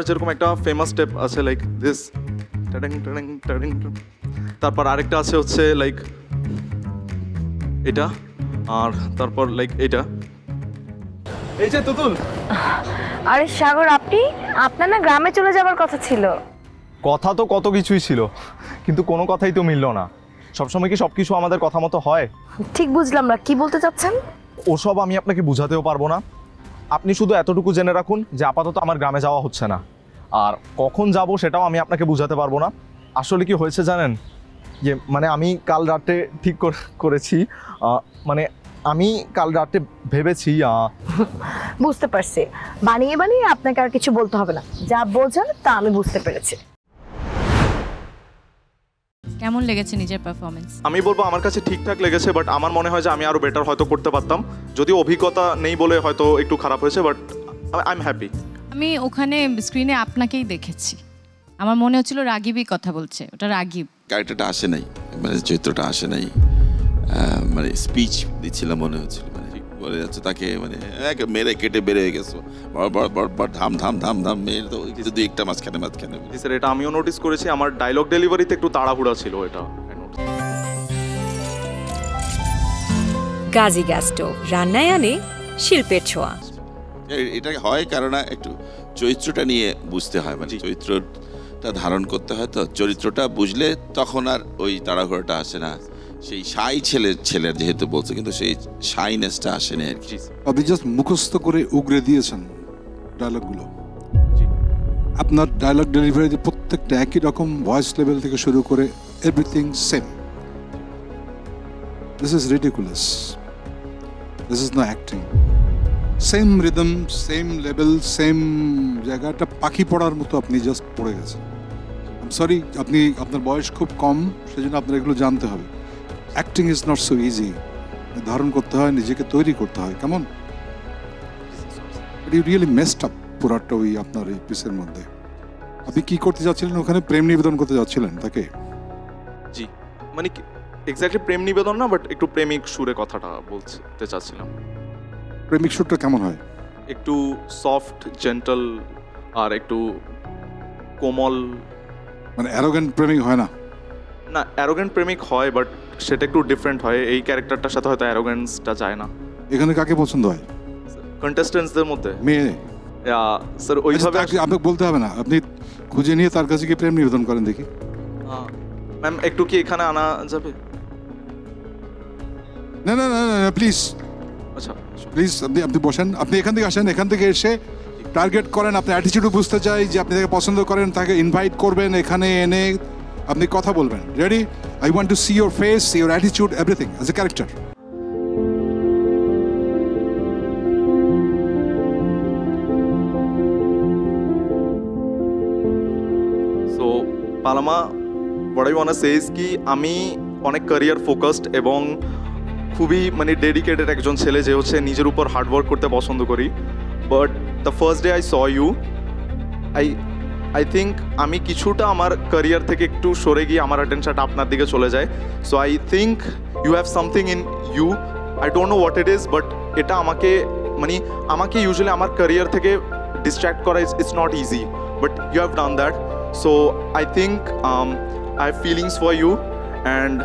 যেরকম একটা famous step আছে লাইক দিস, তারপর আরেকটা আছে হচ্ছে লাইক এটা, আর তারপর লাইক এটা। এই যে তুতুল। আরে সাগর, আপনার না গ্রামে চলে যাবার কথা ছিল। কথা তো কত কিছুই ছিল, কিন্তু কোনো কথাই তো মিললো না। সবসময় কি সবকিছু আমাদের কথা মতো হয়? ঠিক বুঝলাম না, কি বলতে চাচ্ছেন? ওসব আমি আপনাকে বুঝাতেও পারবো না। আপনি শুধু এতটুকু জেনে রাখুন যে আপাতত আমার গ্রামে যাওয়া হচ্ছে না, আর কখন যাব সেটাও আমি আপনাকে বুঝাতে পারবো না। আসলে কি হয়েছে জানেন, যে মানে আমি কাল রাতে ঠিক করেছি, মানে আমি কাল রাতে ভেবেছি। বুঝতে পারছি, বানিয়ে বানিয়ে আপনাকে আর কিছু বলতে হবে না, যা বোঝার তা আমি বুঝতে পেরেছি। কেমন লেগেছে নিজের পারফরমেন্স? আমি বলবো আমার কাছে ঠিকঠাক লেগেছে, বাট আমার মনে হয় যে আমি আরো বেটার হয়তো করতে পারতাম, যদিও অভিজ্ঞতা নেই বলে হয়তো একটু খারাপ হয়েছে, বাট আই এম হ্যাপি। আমি ওখানে স্ক্রিনে আপনাকেই দেখেছি, আমার মনে হচ্ছিল রাগিবই কথা বলছে, ওটা রাগিব। ক্যারেক্টারটা আসে নাই, মানে চরিত্রটা আসে নাই, মানে স্পিচ দিচ্ছিলাম মনে হচ্ছিল, মানে বলে যাচ্ছে তাকে মানে মেরে কেটে বেড়ে গেছো, ধাম ধাম ধাম ধাম মেয়ের তো যদি একটা মাঝখানে। জি স্যার, এটা আমিও নোটিস করেছি, আমার ডায়লগ ডেলিভারিতে একটু তাড়াহুড়া ছিল এটা। গাজী গ্যাস স্টোভ রান্নায় আনে শিল্পের ছোঁয়া। এটা হয় কারণ একটু চরিত্রটা নিয়ে বুঝতে হয়, মানে চরিত্রটা ধারণ করতে হয়, তো চরিত্রটা বুঝলে তখন আর ওই তাড়াহুড়োটা আসে না। সেই শাই ছেলের যেহেতু বলছে, কিন্তু সেই শাইনেসটা আসে না আর কি। আপনি জাস্ট মুখস্থ করে উগরে দিয়েছেন ডায়লগগুলো। আপনার ডায়লগ ডেলিভারি প্রত্যেকটা একই রকম, ভয়েস লেভেল থেকে শুরু করে everything same. This is ridiculous, this is no acting. Same rhythm, same level, same জায়গাটা পাখি পড়ার মতো আপনি জাস্ট পড়ে গেছেন। আই এম সরি, আপনার বয়স খুব কম, সেজন্য আপনার এগুলো জানতে হবে। Acting is not so easy, ধারণ করতে হয়, নিজেকে তৈরি করতে হয়। কেমন ইউ রিয়েলি মেসড আপ পুরাটা ওই আপনার এই পিসের মধ্যে। আপনি কি করতে যাচ্ছিলেন ওখানে? প্রেম নিবেদন করতে যাচ্ছিলেন তাকে? জি, মানে এক্স্যাক্টলি প্রেম নিবেদন না, বাট একটু প্রেমিক সুরে কথাটা বলতে চাচ্ছিলাম। প্রেমিক সুরটা কেমন হয়? একটু সফট, জেন্টল, আর একটু কোমল। মানে অ্যারোগেন্ট প্রেমিক হয় না? না, অ্যারোগেন্ট প্রেমিক হয়, বাট সেটা একটু ডিফারেন্ট হয়। এই ক্যারেক্টারটার সাথে হয়তো অ্যারোগেন্সটা যায় না। এখানে কাকে পছন্দ হয় কন্টেস্টেন্টসদের মধ্যে? মেয়ে। স্যার ওইভাবে আপনাকে বলতে হবে না, আপনি খুঁজে নিয়ে তার কাছে গিয়ে প্রেম নিবেদন করেন দেখি। ম্যাম একটু কি এখানে আনা যাবে? না না না না প্লিজ, আচ্ছা প্লিজ আপনি বসেন, আপনি এখান থেকে আসেন। এখান থেকে এসে টার্গেট করেন, আপনি অ্যাটিটিউডও বুঝতে চাই যে আপনি তাকে পছন্দ করেন, তাকে ইনভাইট করবেন, এখানে এনে আপনি কথা বলবেন। Ready? I want to see your face, your attitude, everything as a character. So Panama, what I want to say is কি আমি অনেক ক্যারিয়ার ফোকাসড এবং খুবই মানে ডেডিকেটেড একজন ছেলে, যে হচ্ছে নিজের উপর হার্ডওয়ার্ক করতে পছন্দ করি। But the first day I saw you, I think আমি কিছুটা আমার ক্যারিয়ার থেকে একটু সরে গিয়ে আমার অ্যাটেনশনটা আপনার দিকে চলে যায়। So I think you have something in you, I don't know what it is, but এটা আমাকে ইউজুয়ালি আমার ক্যারিয়ার থেকে ডিস্ট্র্যাক্ট করা it's not easy, but you have done that. So I think I have feelings for you. And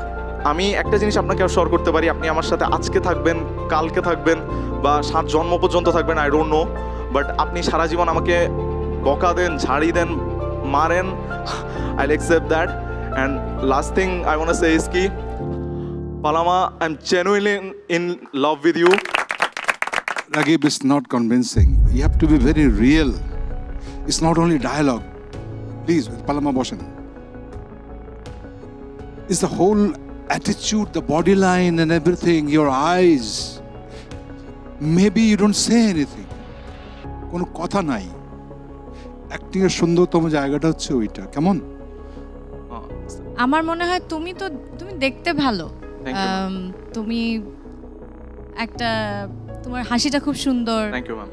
আমি একটা জিনিস আপনাকে assure করতে পারি, আপনি আমার সাথে আজকে থাকবেন, কালকে থাকবেন, বা 7 জন্ম পর্যন্ত থাকবেন, আই ডোন্ট নো, বাট আপনি সারা জীবন আমাকে বকা দেন, ঝাড়ি দেন, মারেন, I'll accept that. And last thing I want to say is ki Palama, I'm genuinely in love with you. Ragib is not convincing. You have to be very real. It's not only dialogue. Please, Palama Boshan. It's the whole attitude, the body line and everything, your eyes. Maybe you don't say anything. কোনো কথা নাই। Acting এর সুন্দরতম জায়গাটা হচ্ছে ওইটা। কেমন? আমার মনে হয় তুমি দেখতে ভালো, তুমি একটা, তোমার হাসিটা খুব সুন্দর। Thank you ma'am.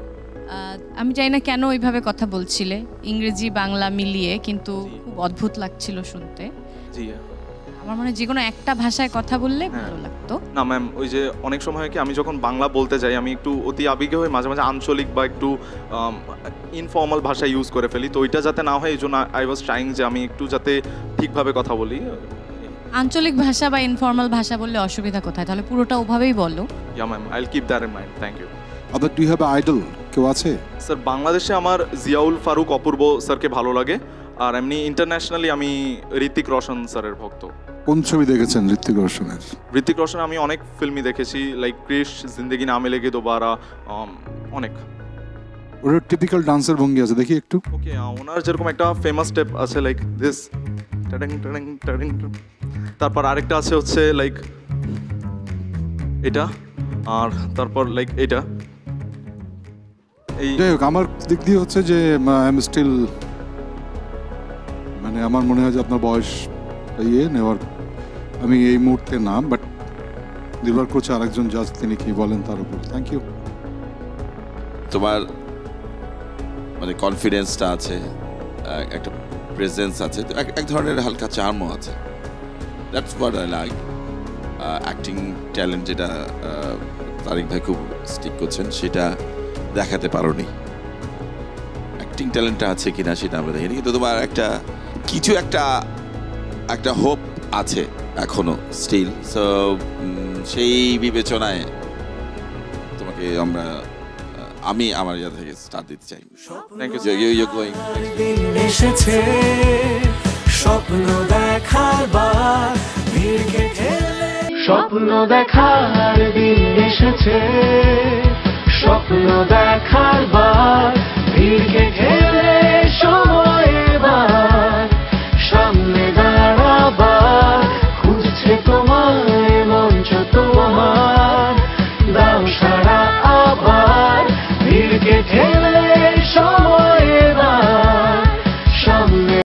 আমি জানি না কেন ওইভাবে কথা বলছিলে, ইংরেজি বাংলা মিলিয়ে, কিন্তু খুব অদ্ভুত লাগছিল শুনতে। জি, আমার মনে হয় যে কোনো একটা ভাষায় কথা বললে ভালো লাগতো। না ম্যাম, ওই যে অনেক সময় হয় কি আমি যখন বাংলা বলতে যাই আমি একটু অতি আবেগে হয়ে মাঝে মাঝে আঞ্চলিক বা একটু ইনফর্মাল ভাষা ইউজ করে ফেলি, তো ওইটা যাতে না হয় এই জন্য আই ওয়াজ ট্রাইং যে আমি একটু যাতে ঠিকভাবে কথা বলি। আঞ্চলিক ভাষা বা ইনফর্মাল ভাষা বললে অসুবিধা কোথায়? তাহলে পুরোটা ওভাবেই বলো। Yeah ma'am, I will keep that in mind. Thank you. আবার ডু ইউ হ্যাভ আইডল, কেউ আছে? স্যার বাংলাদেশে আমার জিয়াউল ফারুক অপূর্ব স্যারকে ভালো লাগে, আর এমনি ইন্টারন্যাশনালি আমি ঋত্বিক রোশন স্যারের ভক্ত। কোন ছবি দেখেছেন ঋত্বিক রোশনের? ঋত্বিক রোশন আমি অনেক ফিল্মই দেখেছি, লাইক ক্রিশ, জিন্দেগি না মিলেগি দোবারা, অনেক। ওর টিপিক্যাল ডান্সের ভঙ্গি আছে, দেখি একটু। ওকে, ওনার যেরকম একটা ফেমাস স্টেপ আছে লাইক দিস, টাডিং টাডিং টাডিং, তারপর আরেকটা আছে হচ্ছে লাইক এটা, আর তারপর লাইক এটা। এই যাই হোক, আমার দিক দিয়ে হচ্ছে যে আই এম স্টিল, মানে আমার মনে হয় যে আপনার বয়স নেওয়ার আমি এই মুহূর্তে না, বাট নির্ভর করছে আরেকজন জাজ তিনি কি বলেন তার উপর। Thank you. তোমার মানে কনফিডেন্সটা আছে, একটা প্রেজেন্স আছে, তো এক ধরনের হালকা চার্মও আছে। That's what I like. Acting talent যেটা তারিক ভাই খুব স্টিক করছেন, সেটা দেখাতে পারোনি। অ্যাক্টিং ট্যালেন্টটা আছে কিনা সেটা আমরা দেখিনি, কিন্তু তোমার কিছু একটা হোপ আছে এখনো স্টিল। সো সেই বিবেচনায় তোমাকে আমি আমার ইয়া থেকে স্টার্ট দিতে চাই। Thank you. You going. এসেছে স্বপ্ন দেখার বার, ভিড়কে ঠেলে স্বপ্ন দেখার দিন এসেছে, স্বপ্ন দেখার বার, ভিড়কে ঠেলে